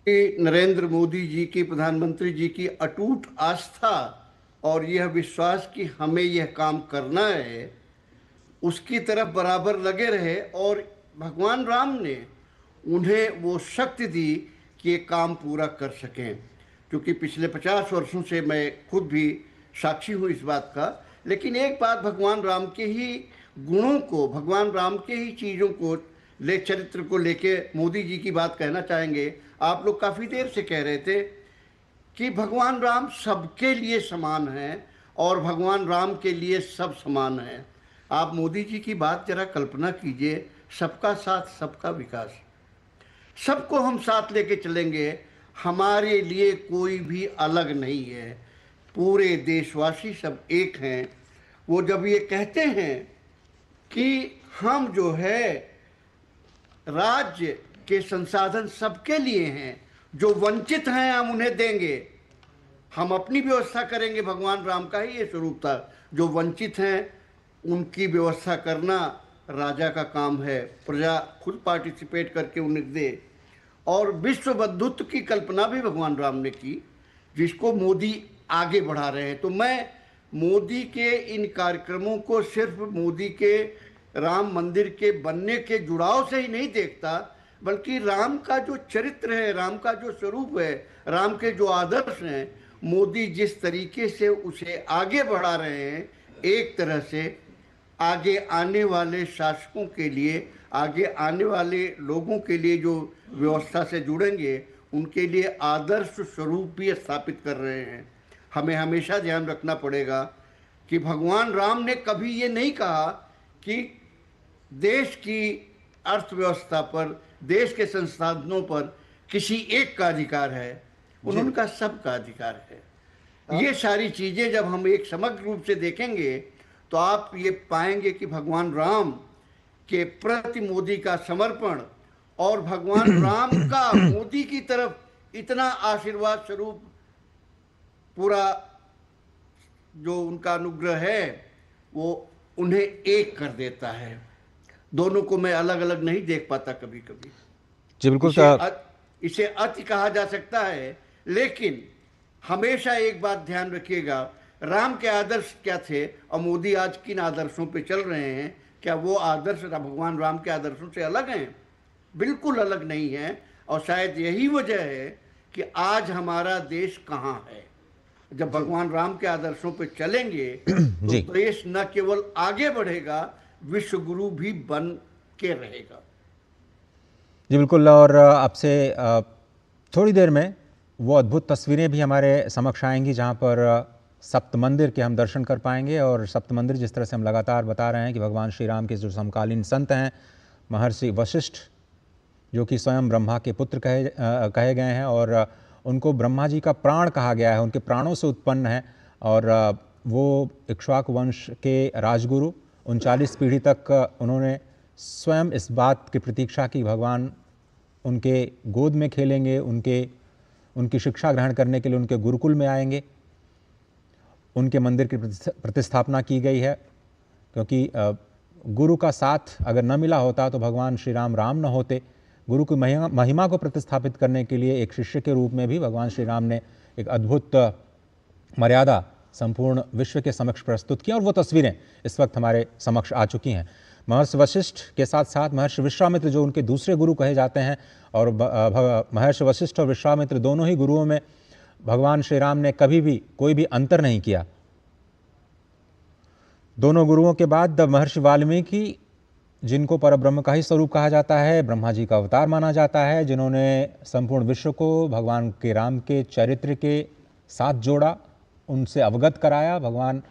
कि नरेंद्र मोदी जी की, प्रधानमंत्री जी की अटूट आस्था और यह विश्वास कि हमें यह काम करना है, उसकी तरफ बराबर लगे रहे। और भगवान राम ने उन्हें वो शक्ति दी कि ये काम पूरा कर सकें। क्योंकि पिछले 50 वर्षों से मैं खुद भी साक्षी हूँ इस बात का। लेकिन एक बात भगवान राम के ही गुणों को, भगवान राम के ही चीज़ों को चरित्र को लेके मोदी जी की बात कहना चाहेंगे। आप लोग काफ़ी देर से कह रहे थे कि भगवान राम सबके लिए समान हैं और भगवान राम के लिए सब समान हैं। आप मोदी जी की बात जरा कल्पना कीजिए, सबका साथ सबका विकास, सबको हम साथ लेके चलेंगे, हमारे लिए कोई भी अलग नहीं है, पूरे देशवासी सब एक हैं। वो जब ये कहते हैं कि हम जो है राज्य के संसाधन सबके लिए हैं, जो वंचित हैं हम उन्हें देंगे, हम अपनी व्यवस्था करेंगे, भगवान राम का ही ये स्वरूप था। जो वंचित हैं उनकी व्यवस्था करना राजा का काम है, प्रजा खुद पार्टिसिपेट करके उन्हें दे। और विश्व बंधुत्व की कल्पना भी भगवान राम ने की, जिसको मोदी आगे बढ़ा रहे हैं। तो मैं मोदी के इन कार्यक्रमों को सिर्फ मोदी के राम मंदिर के बनने के जुड़ाव से ही नहीं देखता, बल्कि राम का जो चरित्र है, राम का जो स्वरूप है, राम के जो आदर्श हैं, मोदी जिस तरीके से उसे आगे बढ़ा रहे हैं, एक तरह से आगे आने वाले शासकों के लिए, आगे आने वाले लोगों के लिए जो व्यवस्था से जुड़ेंगे, उनके लिए आदर्श स्वरूप भी स्थापित कर रहे हैं। हमें हमेशा ध्यान रखना पड़ेगा कि भगवान राम ने कभी ये नहीं कहा कि देश की अर्थव्यवस्था पर, देश के संसाधनों पर किसी एक का अधिकार है, उनका सबका अधिकार है। ये सारी चीज़ें जब हम एक समग्र रूप से देखेंगे तो आप ये पाएंगे कि भगवान राम के प्रति मोदी का समर्पण और भगवान राम का मोदी की तरफ इतना आशीर्वाद स्वरूप पूरा जो उनका अनुग्रह है, वो उन्हें एक कर देता है। दोनों को मैं अलग अलग नहीं देख पाता कभी कभी। जी बिल्कुल। इसे अति कहा जा सकता है, लेकिन हमेशा एक बात ध्यान रखिएगा, राम के आदर्श क्या थे और मोदी आज किन आदर्शों पे चल रहे हैं। क्या वो आदर्श भगवान राम के आदर्शों से अलग हैं? बिल्कुल अलग नहीं है। और शायद यही वजह है कि आज हमारा देश कहाँ है। जब भगवान राम के आदर्शों पे चलेंगे तो देश न केवल आगे बढ़ेगा, विश्व गुरु भी बन के रहेगा। जी बिल्कुल। और आपसे थोड़ी देर में वो अद्भुत तस्वीरें भी हमारे समक्ष आएंगी जहाँ पर सप्त मंदिर के हम दर्शन कर पाएंगे। और सप्त मंदिर जिस तरह से हम लगातार बता रहे हैं कि भगवान श्री राम के जो समकालीन संत हैं, महर्षि वशिष्ठ, जो कि स्वयं ब्रह्मा के पुत्र कहे गए हैं और उनको ब्रह्मा जी का प्राण कहा गया है, उनके प्राणों से उत्पन्न है। और वो इक्ष्वाकु वंश के राजगुरु 39 पीढ़ी तक उन्होंने स्वयं इस बात की प्रतीक्षा की भगवान उनके गोद में खेलेंगे, उनकी शिक्षा ग्रहण करने के लिए उनके गुरुकुल में आएंगे। उनके मंदिर की प्रतिस्थापना की गई है, क्योंकि गुरु का साथ अगर न मिला होता तो भगवान श्री राम न होते। गुरु की महिमा को प्रतिस्थापित करने के लिए एक शिष्य के रूप में भी भगवान श्री राम ने एक अद्भुत मर्यादा संपूर्ण विश्व के समक्ष प्रस्तुत की। और वो तस्वीरें इस वक्त हमारे समक्ष आ चुकी हैं। महर्षि वशिष्ठ के साथ साथ महर्षि विश्वामित्र, जो उनके दूसरे गुरु कहे जाते हैं, और महर्षि वशिष्ठ और विश्वामित्र दोनों ही गुरुओं में भगवान श्री राम ने कभी भी कोई भी अंतर नहीं किया। दोनों गुरुओं के बाद महर्षि वाल्मीकि, जिनको परब्रह्म का ही स्वरूप कहा जाता है, ब्रह्मा जी का अवतार माना जाता है, जिन्होंने संपूर्ण विश्व को भगवान के राम के चरित्र के साथ जोड़ा, उनसे अवगत कराया। भगवान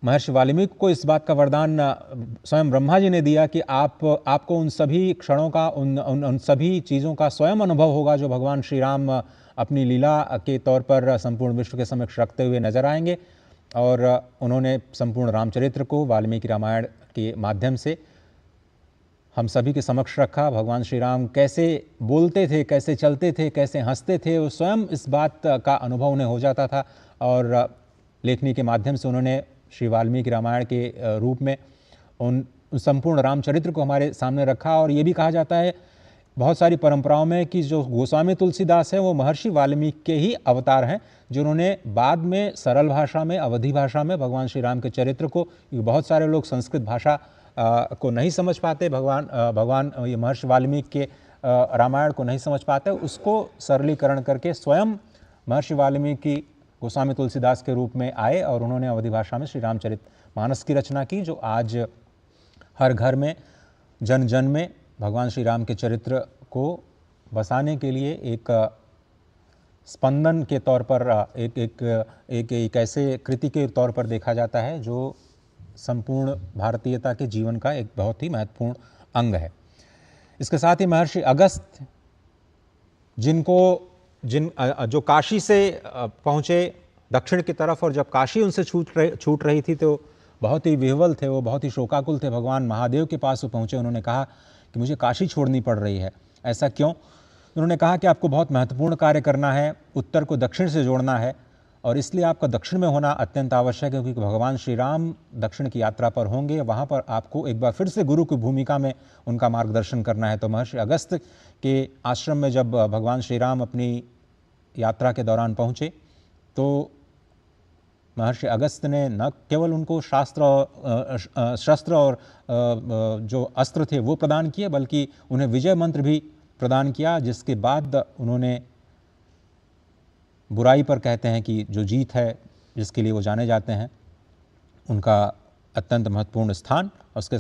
महर्षि वाल्मीकि को इस बात का वरदान स्वयं ब्रह्मा जी ने दिया कि आपको उन सभी क्षणों का, उन सभी चीज़ों का स्वयं अनुभव होगा जो भगवान श्री राम अपनी लीला के तौर पर संपूर्ण विश्व के समक्ष रखते हुए नजर आएंगे। और उन्होंने संपूर्ण रामचरित्र को वाल्मीकि रामायण के माध्यम से हम सभी के समक्ष रखा। भगवान श्री राम कैसे बोलते थे, कैसे चलते थे, कैसे हंसते थे, वो स्वयं इस बात का अनुभव उन्हें हो जाता था। और लेखनी के माध्यम से उन्होंने श्री वाल्मीकि रामायण के रूप में उन संपूर्ण रामचरित्र को हमारे सामने रखा। और ये भी कहा जाता है बहुत सारी परंपराओं में कि जो गोस्वामी तुलसीदास है वो महर्षि वाल्मीकि के ही अवतार हैं, जिन्होंने बाद में सरल भाषा में, अवधी भाषा में भगवान श्री राम के चरित्र को, बहुत सारे लोग संस्कृत भाषा को नहीं समझ पाते, भगवान ये महर्षि वाल्मीकि के रामायण को नहीं समझ पाते, उसको सरलीकरण करके स्वयं महर्षि वाल्मीकि गोस्वामी तुलसीदास के रूप में आए और उन्होंने अवधी भाषा में श्री रामचरित मानस की रचना की, जो आज हर घर में, जन जन में भगवान श्री राम के चरित्र को बसाने के लिए एक स्पंदन के तौर पर, एक ऐसे कृति के तौर पर देखा जाता है जो संपूर्ण भारतीयता के जीवन का एक बहुत ही महत्वपूर्ण अंग है। इसके साथ ही महर्षि अगस्त, जो काशी से पहुँचे दक्षिण की तरफ, और जब काशी उनसे छूट रही थी तो बहुत ही विह्वल थे, वो बहुत ही शोकाकुल थे। भगवान महादेव के पास वो पहुँचे, उन्होंने कहा कि मुझे काशी छोड़नी पड़ रही है, ऐसा क्यों? उन्होंने कहा कि आपको बहुत महत्वपूर्ण कार्य करना है, उत्तर को दक्षिण से जोड़ना है, और इसलिए आपका दक्षिण में होना अत्यंत आवश्यक है, क्योंकि भगवान श्री राम दक्षिण की यात्रा पर होंगे, वहाँ पर आपको एक बार फिर से गुरु की भूमिका में उनका मार्गदर्शन करना है। तो महर्षि अगस्त के आश्रम में जब भगवान श्री राम अपनी यात्रा के दौरान पहुँचे तो महर्षि अगस्त ने न केवल उनको शस्त्र और जो अस्त्र थे वो प्रदान किए, बल्कि उन्हें विजय मंत्र भी प्रदान किया, जिसके बाद उन्होंने बुराई पर, कहते हैं कि जो जीत है जिसके लिए वो जाने जाते हैं, उनका अत्यंत महत्वपूर्ण स्थान